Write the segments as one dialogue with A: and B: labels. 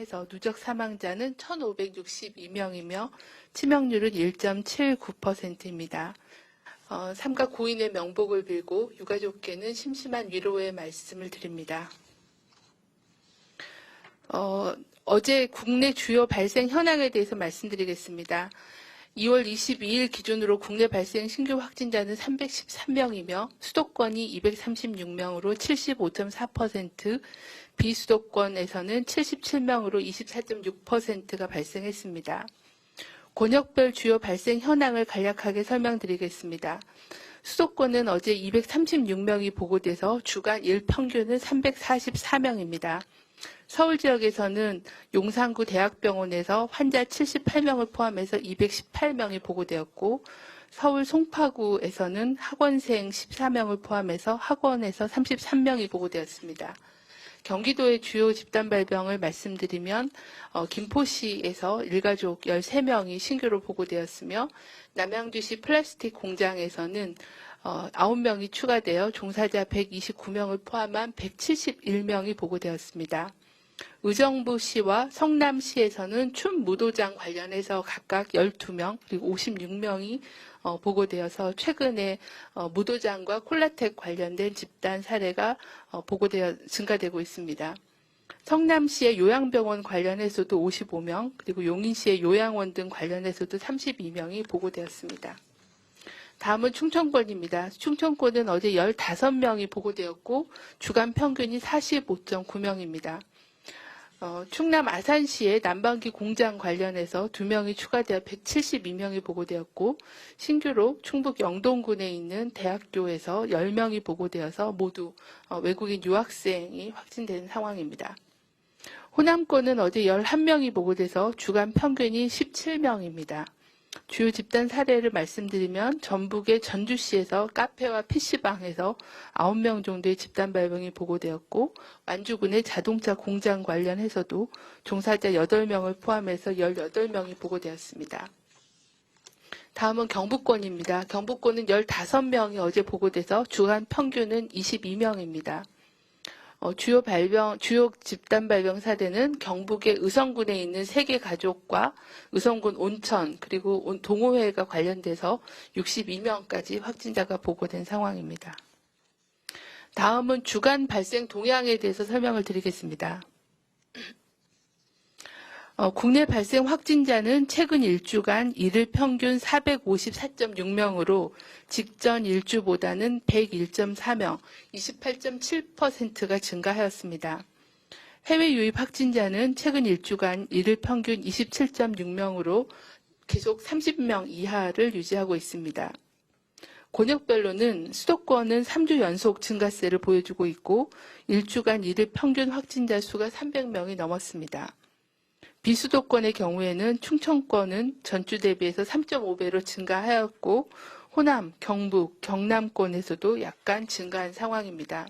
A: 발생해서 누적 사망자는 1,562명이며 치명률은 1.79%입니다. 삼가 고인의 명복을 빌고 유가족께는 심심한 위로의 말씀을 드립니다. 어제 국내 주요 발생 현황에 대해서 말씀드리겠습니다. 2월 22일 기준으로 국내 발생 신규 확진자는 313명이며 수도권이 236명으로 75.4%, 비수도권에서는 77명으로 24.6%가 발생했습니다. 권역별 주요 발생 현황을 간략하게 설명드리겠습니다. 수도권은 어제 236명이 보고돼서 주간 일평균은 344명입니다. 서울 지역에서는 용산구 대학병원에서 환자 78명을 포함해서 218명이 보고되었고, 서울 송파구에서는 학원생 14명을 포함해서 학원에서 33명이 보고되었습니다. 경기도의 주요 집단 발병을 말씀드리면 김포시에서 일가족 13명이 신규로 보고되었으며, 남양주시 플라스틱 공장에서는 9명이 추가되어 종사자 129명을 포함한 171명이 보고되었습니다. 의정부시와 성남시에서는 춘무도장 관련해서 각각 12명 그리고 56명이 보고되어서 최근에 무도장과 콜라텍 관련된 집단 사례가 증가되고 있습니다. 성남시의 요양병원 관련해서도 55명, 그리고 용인시의 요양원 등 관련해서도 32명이 보고되었습니다. 다음은 충청권입니다. 충청권은 어제 15명이 보고되었고 주간 평균이 45.9명입니다. 충남 아산시의 난방기 공장 관련해서 2명이 추가되어 172명이 보고되었고, 신규로 충북 영동군에 있는 대학교에서 10명이 보고되어서 모두 외국인 유학생이 확진된 상황입니다. 호남권은 어제 11명이 보고돼서 주간 평균이 17명입니다. 주요 집단 사례를 말씀드리면 전북의 전주시에서 카페와 PC방에서 9명 정도의 집단 발병이 보고되었고, 완주군의 자동차 공장 관련해서도 종사자 8명을 포함해서 18명이 보고되었습니다. 다음은 경북권입니다. 경북권은 15명이 어제 보고돼서 주간 평균은 22명입니다. 주요 집단 발병 사례는 경북의 의성군에 있는 3개 가족과 의성군 온천 그리고 동호회가 관련돼서 62명까지 확진자가 보고된 상황입니다. 다음은 주간 발생 동향에 대해서 설명을 드리겠습니다. 국내 발생 확진자는 최근 일주간 일일 평균 454.6명으로 직전 일주보다는 101.4명, 28.7%가 증가하였습니다. 해외 유입 확진자는 최근 일주간 일일 평균 27.6명으로 계속 30명 이하를 유지하고 있습니다. 권역별로는 수도권은 3주 연속 증가세를 보여주고 있고 일주간 일일 평균 확진자 수가 300명이 넘었습니다. 비수도권의 경우에는 충청권은 전주 대비해서 3.5배로 증가하였고 호남, 경북, 경남권에서도 약간 증가한 상황입니다.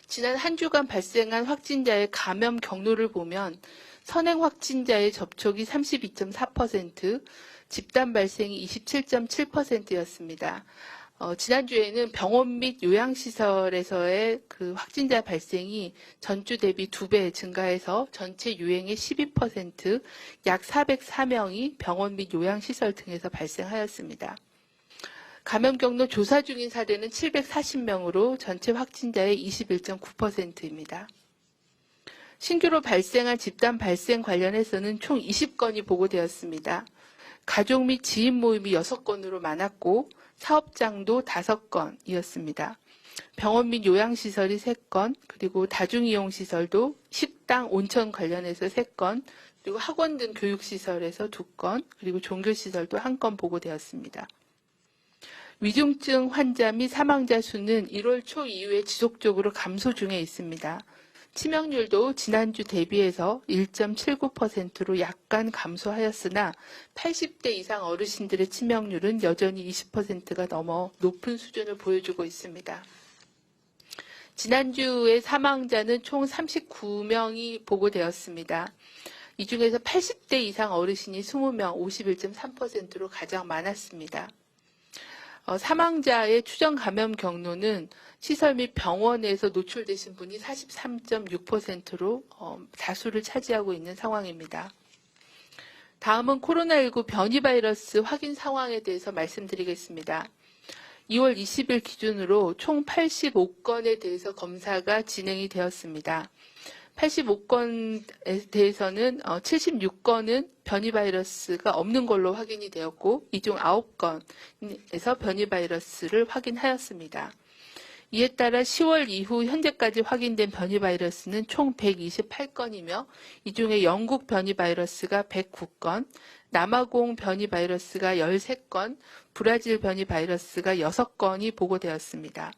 A: 지난 한 주간 발생한 확진자의 감염 경로를 보면 선행 확진자의 접촉이 32.4%, 집단 발생이 27.7%였습니다. 지난주에는 병원 및 요양시설에서의 그 확진자 발생이 전주 대비 2배 증가해서 전체 유행의 12%, 약 404명이 병원 및 요양시설 등에서 발생하였습니다. 감염 경로 조사 중인 사례는 740명으로 전체 확진자의 21.9%입니다. 신규로 발생한 집단 발생 관련해서는 총 20건이 보고되었습니다. 가족 및 지인 모임이 6건으로 많았고 사업장도 5건이었습니다. 병원 및 요양시설이 3건, 그리고 다중이용시설도 식당, 온천 관련해서 3건, 그리고 학원 등 교육시설에서 2건, 그리고 종교시설도 1건 보고되었습니다. 위중증 환자 및 사망자 수는 1월 초 이후에 지속적으로 감소 중에 있습니다. 치명률도 지난주 대비해서 1.79%로 약간 감소하였으나 80대 이상 어르신들의 치명률은 여전히 20%가 넘어 높은 수준을 보여주고 있습니다. 지난주에 사망자는 총 39명이 보고되었습니다. 이 중에서 80대 이상 어르신이 20명, 51.3%로 가장 많았습니다. 사망자의 추정 감염 경로는 시설 및 병원에서 노출되신 분이 43.6%로 다수를 차지하고 있는 상황입니다. 다음은 코로나19 변이 바이러스 확인 상황에 대해서 말씀드리겠습니다. 2월 20일 기준으로 총 85건에 대해서 검사가 진행이 되었습니다. 85건에 대해서는 76건은 변이 바이러스가 없는 걸로 확인이 되었고 이 중 9건에서 변이 바이러스를 확인하였습니다. 이에 따라 10월 이후 현재까지 확인된 변이 바이러스는 총 128건이며 이 중에 영국 변이 바이러스가 109건, 남아공 변이 바이러스가 13건, 브라질 변이 바이러스가 6건이 보고되었습니다.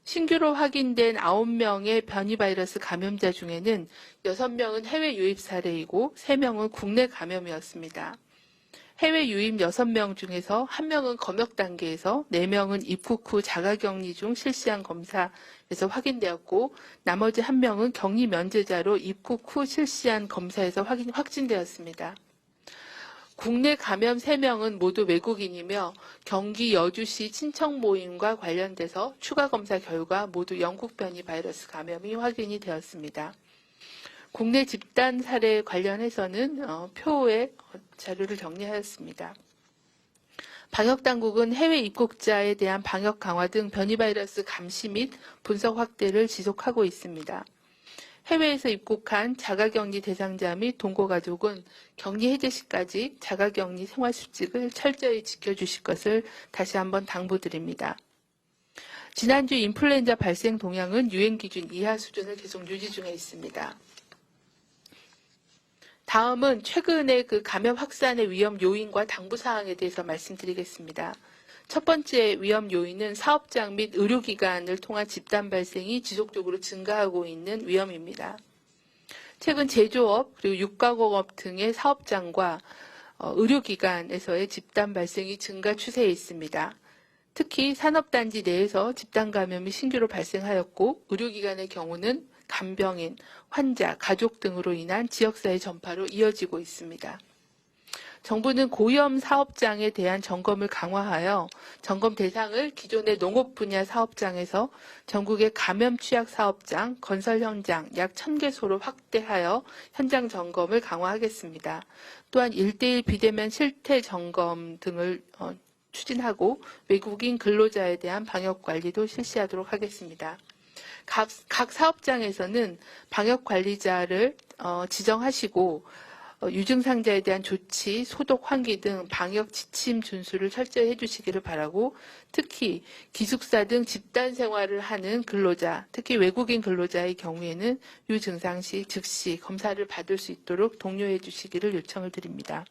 A: 신규로 확인된 9명의 변이 바이러스 감염자 중에는 6명은 해외 유입 사례이고 3명은 국내 감염이었습니다. 해외 유입 6명 중에서 1명은 검역 단계에서 4명은 입국 후 자가격리 중 실시한 검사에서 확인되었고 나머지 1명은 격리 면제자로 입국 후 실시한 검사에서 확진되었습니다. 국내 감염 3명은 모두 외국인이며 경기 여주시 친척 모임과 관련돼서 추가 검사 결과 모두 영국 변이 바이러스 감염이 확인이 되었습니다. 국내 집단 사례 관련해서는 표에 자료를 정리하였습니다. 방역당국은 해외 입국자에 대한 방역 강화 등 변이 바이러스 감시 및 분석 확대를 지속하고 있습니다. 해외에서 입국한 자가격리 대상자 및 동거가족은 격리 해제 시까지 자가격리 생활수칙을 철저히 지켜주실 것을 다시 한번 당부드립니다. 지난주 인플루엔자 발생 동향은 유행기준 이하 수준을 계속 유지 중에 있습니다. 다음은 최근의 감염 확산의 위험 요인과 당부사항에 대해서 말씀드리겠습니다. 첫 번째 위험 요인은 사업장 및 의료기관을 통한 집단 발생이 지속적으로 증가하고 있는 위험입니다. 최근 제조업 그리고 육가공업 등의 사업장과 의료기관에서의 집단 발생이 증가 추세에 있습니다. 특히 산업단지 내에서 집단 감염이 신규로 발생하였고 의료기관의 경우는 간병인, 환자, 가족 등으로 인한 지역사회 전파로 이어지고 있습니다. 정부는 고위험 사업장에 대한 점검을 강화하여 점검 대상을 기존의 농업 분야 사업장에서 전국의 감염 취약 사업장, 건설 현장 약 1000개소로 확대하여 현장 점검을 강화하겠습니다. 또한 1:1 비대면 실태 점검 등을 추진하고 외국인 근로자에 대한 방역 관리도 실시하도록 하겠습니다. 각 사업장에서는 방역 관리자를 지정하시고 유증상자에 대한 조치, 소독, 환기 등 방역 지침 준수를 철저히 해주시기를 바라고 특히 기숙사 등 집단 생활을 하는 근로자, 특히 외국인 근로자의 경우에는 유증상 시 즉시 검사를 받을 수 있도록 독려해 주시기를 요청을 드립니다.